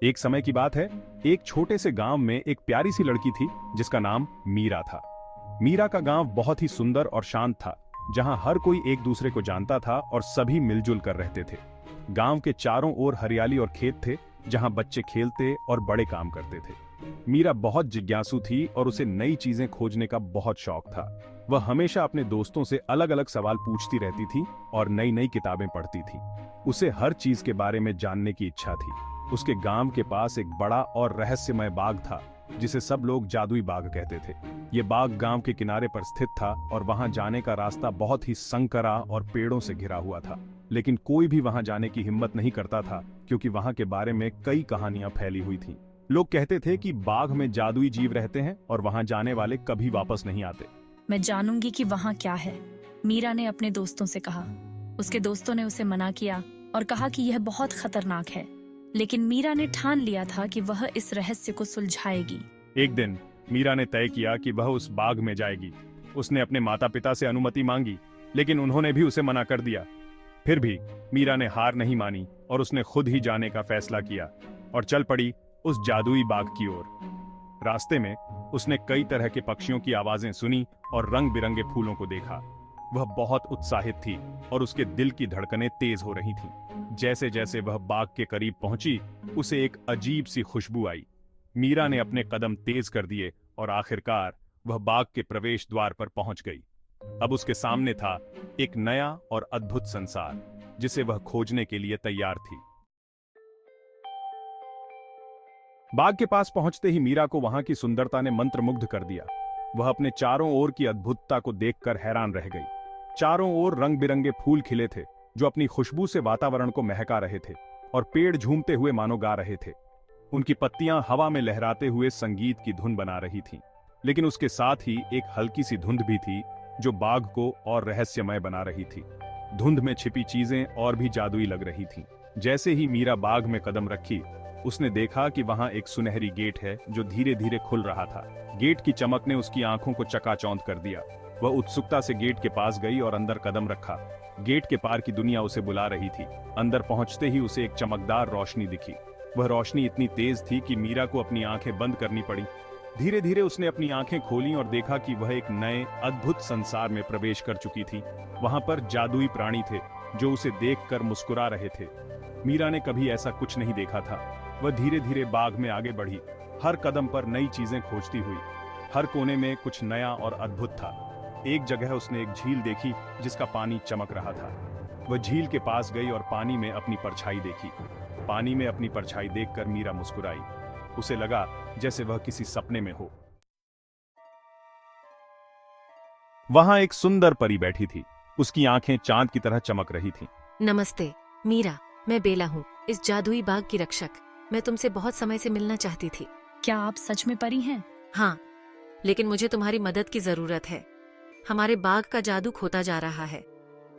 एक समय की बात है, एक छोटे से गांव में एक प्यारी सी लड़की थी जिसका नाम मीरा था। मीरा का गांव बहुत ही सुंदर और शांत था, जहां हर कोई एक दूसरे को जानता था और सभी मिलजुल कर रहते थे। गांव के चारों ओर हरियाली और खेत थे, जहां बच्चे खेलते और बड़े काम करते थे। मीरा बहुत जिज्ञासु थी और उसे नई चीजें खोजने का बहुत शौक था। वह हमेशा अपने दोस्तों से अलग अलग सवाल पूछती रहती थी और नई नई किताबें पढ़ती थी। उसे हर चीज के बारे में जानने की इच्छा थी। उसके गांव के पास एक बड़ा और रहस्यमय बाग था, जिसे सब लोग जादुई बाग कहते थे। ये बाग गांव के किनारे पर स्थित था और वहां जाने का रास्ता बहुत ही संकरा और पेड़ों से घिरा हुआ था। लेकिन कोई भी वहां जाने की हिम्मत नहीं करता था, क्योंकि वहां के बारे में कई कहानियां फैली हुई थीं। लोग कहते थे कि बाग में जादुई जीव रहते हैं और वहां जाने वाले कभी वापस नहीं आते। मैं जानूंगी कि वहाँ क्या है, मीरा ने अपने दोस्तों से कहा। उसके दोस्तों ने उसे मना किया और कहा कि यह बहुत खतरनाक है, लेकिन मीरा ने ठान लिया था कि वह इस रहस्य को सुलझाएगी। एक दिन मीरा ने तय किया कि वह उस बाग में जाएगी। उसने अपने माता पिता से अनुमति मांगी, लेकिन उन्होंने भी उसे मना कर दिया। फिर भी मीरा ने हार नहीं मानी और उसने खुद ही जाने का फैसला किया और चल पड़ी उस जादुई बाग की ओर। रास्ते में उसने कई तरह के पक्षियों की आवाजें सुनी और रंग बिरंगे फूलों को देखा। वह बहुत उत्साहित थी और उसके दिल की धड़कनें तेज हो रही थीं। जैसे जैसे वह बाग के करीब पहुंची, उसे एक अजीब सी खुशबू आई। मीरा ने अपने कदम तेज कर दिए और आखिरकार वह बाग के प्रवेश द्वार पर पहुंच गई। अब उसके सामने था एक नया और अद्भुत संसार, जिसे वह खोजने के लिए तैयार थी। बाग के पास पहुंचते ही मीरा को वहां की सुंदरता ने मंत्रमुग्ध कर दिया। वह अपने चारों ओर की अद्भुतता को देखकर हैरान रह गई। चारों ओर रंग बिरंगे फूल खिले थे, जो अपनी खुशबू से वातावरण को महका रहे थे, और पेड़ झूमते हुए मानो गा रहे थे। उनकी पत्तियां हवा में लहराते हुए संगीत की धुन बना रही थीं। लेकिन उसके साथ ही एक हल्की सी धुंध भी थी, जो बाग को और रहस्यमय बना रही थी। धुंध में छिपी चीजें और भी जादुई लग रही थीं। जैसे ही मीरा बाग में कदम रखी, उसने देखा कि वहां एक सुनहरी गेट है जो धीरे धीरे खुल रहा था। गेट की चमक ने उसकी आंखों को चकाचौंध कर दिया। वह उत्सुकता से गेट के पास गई और अंदर कदम रखा। गेट के पार की दुनिया उसे बुला रही थी। अंदर पहुंचते ही उसे एक चमकदार रोशनी दिखी। वह रोशनी इतनी तेज थी कि मीरा को अपनी आंखें बंद करनी पड़ी। धीरे धीरे उसने अपनी आंखें खोलीं और देखा कि वह एक नए अद्भुत संसार में प्रवेश कर चुकी थी। वहां पर जादुई प्राणी थे, जो उसे देखकर मुस्कुरा रहे थे। मीरा ने कभी ऐसा कुछ नहीं देखा था। वह धीरे धीरे बाग में आगे बढ़ी, हर कदम पर नई चीजें खोजती हुई। हर कोने में कुछ नया और अद्भुत था। एक जगह उसने एक झील देखी, जिसका पानी चमक रहा था। वह झील के पास गई और पानी में अपनी परछाई देखी। पानी में अपनी परछाई देखकर मीरा मुस्कुराई। उसे लगा जैसे वह किसी सपने में हो। वहां एक सुंदर परी बैठी थी। उसकी आंखें चांद की तरह चमक रही थीं। नमस्ते मीरा, मैं बेला हूँ, इस जादुई बाग की रक्षक। मैं तुमसे बहुत समय से मिलना चाहती थी। क्या आप सच में परी हैं? हाँ, लेकिन मुझे तुम्हारी मदद की जरूरत है। हमारे बाग का जादू खोता जा रहा है।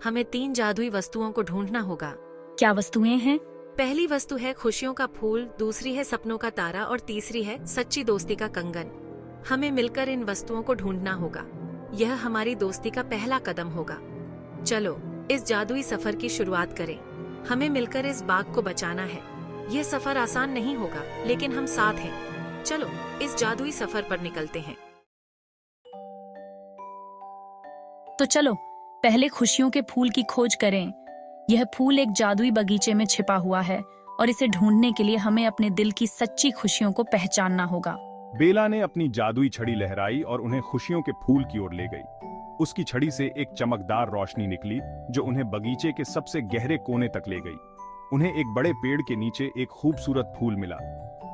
हमें 3 जादुई वस्तुओं को ढूंढना होगा। क्या वस्तुएं हैं? पहली वस्तु है खुशियों का फूल, दूसरी है सपनों का तारा और तीसरी है सच्ची दोस्ती का कंगन। हमें मिलकर इन वस्तुओं को ढूंढना होगा। यह हमारी दोस्ती का पहला कदम होगा। चलो इस जादुई सफर की शुरुआत करें। हमें मिलकर इस बाग को बचाना है। यह सफर आसान नहीं होगा, लेकिन हम साथ हैं। चलो इस जादुई सफर पर निकलते हैं। तो चलो पहले खुशियों के फूल की खोज करें। यह फूल एक जादुई बगीचे में छिपा हुआ है और इसे ढूंढने के लिए हमें अपने दिल की सच्ची खुशियों को पहचानना होगा। बेला ने अपनी जादुई छड़ी लहराई और उन्हें खुशियों के फूल की ओर ले गई। उसकी छड़ी से एक चमकदार रोशनी निकली, जो उन्हें बगीचे के सबसे गहरे कोने तक ले गई। उन्हें एक बड़े पेड़ के नीचे एक खूबसूरत फूल मिला।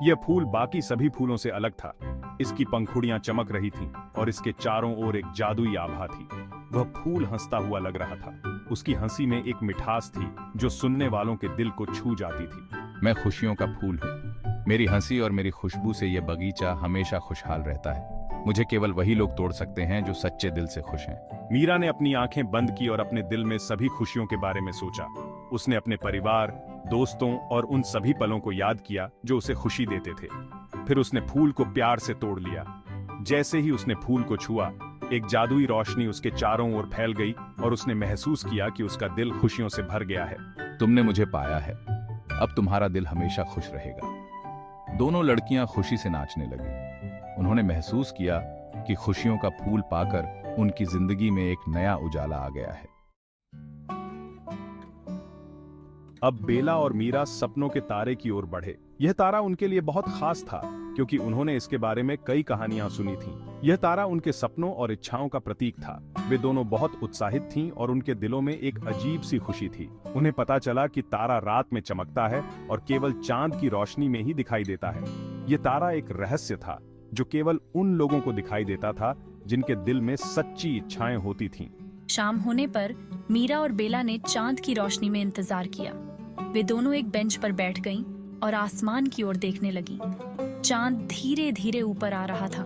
यह फूल बाकी सभी फूलों से अलग था। इसकी पंखुड़ियां चमक रही थीं और इसके चारों ओर एक जादुई आभा थी। वह फूल हंसता हुआ लग रहा था। उसकी हंसी में एक मिठास थी, जो सुनने वालों के दिल को छू जाती थी। मैं खुशियों का फूल हूँ। मेरी हंसी और मेरी खुशबू से यह बगीचा हमेशा खुशहाल रहता है। मुझे केवल वही लोग तोड़ सकते हैं जो सच्चे दिल से खुश हैं। मीरा ने अपनी आंखें बंद की और अपने दिल में सभी खुशियों के बारे में सोचा। उसने अपने परिवार, दोस्तों और उन सभी पलों को याद किया जो उसे खुशी देते थे। फिर उसने फूल को प्यार से तोड़ लिया। जैसे ही उसने फूल को छुआ, एक जादुई रोशनी उसके चारों ओर फैल गई और उसने महसूस किया कि उसका दिल खुशियों से भर गया है। तुमने मुझे पाया है। अब तुम्हारा दिल हमेशा खुश रहेगा। दोनों लड़कियां खुशी से नाचने लगी। उन्होंने महसूस किया कि खुशियों का फूल पाकर उनकी जिंदगी में एक नया उजाला आ गया है। अब बेला और मीरा सपनों के तारे की ओर बढ़े। यह तारा उनके लिए बहुत खास था क्योंकि उन्होंने इसके बारे में कई कहानियां सुनी थीं। यह तारा उनके सपनों और इच्छाओं का प्रतीक था। वे दोनों बहुत उत्साहित थीं और उनके दिलों में एक अजीब सी खुशी थी। उन्हें पता चला कि तारा रात में चमकता है और केवल चांद की रोशनी में ही दिखाई देता है। यह तारा एक रहस्य था जो केवल उन लोगों को दिखाई देता था जिनके दिल में सच्ची इच्छाएं होती थीं। शाम होने पर मीरा और बेला ने चांद की रोशनी में इंतजार किया। वे दोनों एक बेंच पर बैठ गईं और आसमान की ओर देखने लगी। चांद धीरे धीरे ऊपर आ रहा था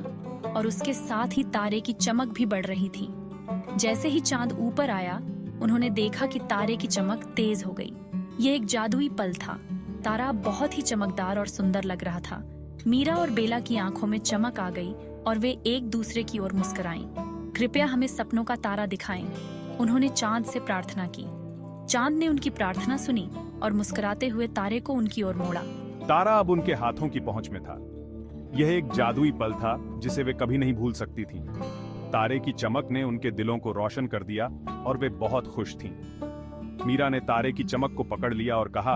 और उसके साथ ही तारे की चमक भी बढ़ रही थी। जैसे ही चांद ऊपर आया, उन्होंने देखा कि तारे की चमक तेज हो गई। यह एक जादुई पल था। तारा बहुत ही चमकदार और सुंदर लग रहा था। मीरा और बेला की आंखों में चमक आ गई और वे एक दूसरे की ओर मुस्कुराईं। कृपया हमें सपनों का तारा दिखाएं, उन्होंने चांद से प्रार्थना की। चांद ने उनकी प्रार्थना सुनी और मुस्कुराते हुए तारे को उनकी ओर मोड़ा। तारा अब उनके हाथों की पहुंच में था। यह एक जादुई पल था जिसे वे कभी नहीं भूल सकती थीं। तारे की चमक ने उनके दिलों को रोशन कर दिया और वे बहुत खुश थीं। मीरा ने तारे की चमक को पकड़ लिया और कहा,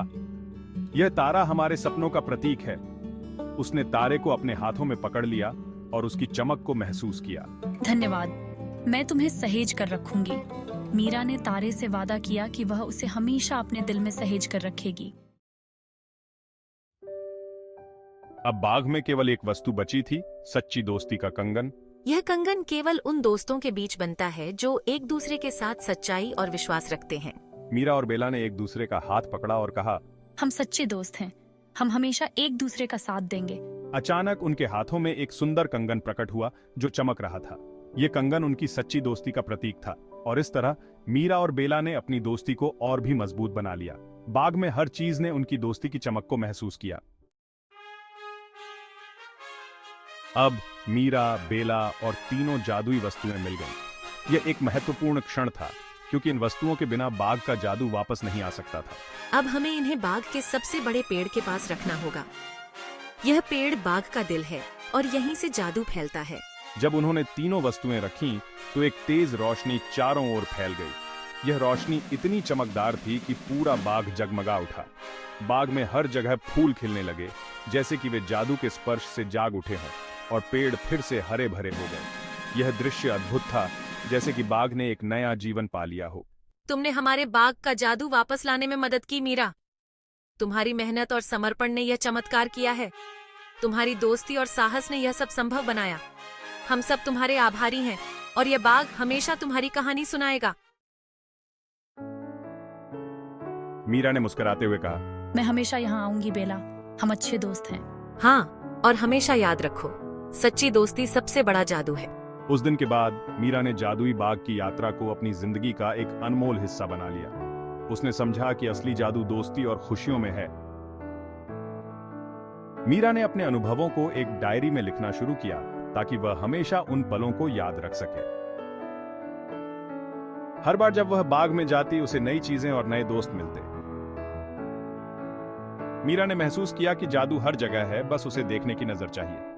यह तारा हमारे सपनों का प्रतीक है। उसने तारे को अपने हाथों में पकड़ लिया और उसकी चमक को महसूस किया। धन्यवाद, मैं तुम्हें सहेज कर रखूंगी। मीरा ने तारे से वादा किया कि वह उसे हमेशा अपने दिल में सहेज कर रखेगी। अब बाग में केवल एक वस्तु बची थी, सच्ची दोस्ती का कंगन। यह कंगन केवल उन दोस्तों के बीच बनता है जो एक दूसरे के साथ सच्चाई और विश्वास रखते हैं। मीरा और बेला ने एक दूसरे का हाथ पकड़ा और कहा, हम सच्चे दोस्त हैं, हम हमेशा एक दूसरे का साथ देंगे। अचानक उनके हाथों में एक सुंदर कंगन प्रकट हुआ जो चमक रहा था। यह कंगन उनकी सच्ची दोस्ती का प्रतीक था और इस तरह मीरा और बेला ने अपनी दोस्ती को और भी मजबूत बना लिया। बाग में हर चीज ने उनकी दोस्ती की चमक को महसूस किया। अब मीरा, बेला और तीनों जादुई वस्तुएं मिल गईं। यह एक महत्वपूर्ण क्षण था क्योंकि इन वस्तुओं के बिना बाग का जादू वापस नहीं आ सकता था। अब हमें इन्हें बाग के सबसे बड़े पेड़ के पास रखना होगा। यह पेड़ बाग का दिल है और यहीं से जादू फैलता है। जब उन्होंने तीनों वस्तुएं रखीं, तो एक तेज रोशनी चारों ओर फैल गई। यह रोशनी इतनी चमकदार थी कि पूरा बाग जगमगा उठा। बाग में हर जगह फूल खिलने लगे, जैसे कि वे जादू के स्पर्श से जाग उठे हों और पेड़ फिर से हरे भरे हो गए। यह दृश्य अद्भुत था, जैसे कि बाग ने एक नया जीवन पा लिया हो। तुमने हमारे बाग का जादू वापस लाने में मदद की मीरा। तुम्हारी मेहनत और समर्पण ने यह चमत्कार किया है। तुम्हारी दोस्ती और साहस ने यह सब संभव बनाया। हम सब तुम्हारे आभारी हैं और यह बाग हमेशा तुम्हारी कहानी सुनाएगा। मीरा ने मुस्कुराते हुए कहा, मैं हमेशा यहाँ आऊंगी बेला, हम अच्छे दोस्त हैं। हाँ, और हमेशा याद रखो, सच्ची दोस्ती सबसे बड़ा जादू है। उस दिन के बाद मीरा ने जादुई बाग की यात्रा को अपनी जिंदगी का एक अनमोल हिस्सा बना लिया। उसने समझा कि असली जादू दोस्ती और खुशियों में है। मीरा ने अपने अनुभवों को एक डायरी में लिखना शुरू किया ताकि वह हमेशा उन पलों को याद रख सके। हर बार जब वह बाग में जाती, उसे नई चीजें और नए दोस्त मिलते। मीरा ने महसूस किया कि जादू हर जगह है, बस उसे देखने की नजर चाहिए।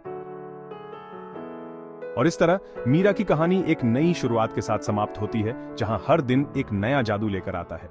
और इस तरह मीरा की कहानी एक नई शुरुआत के साथ समाप्त होती है, जहां हर दिन एक नया जादू लेकर आता है।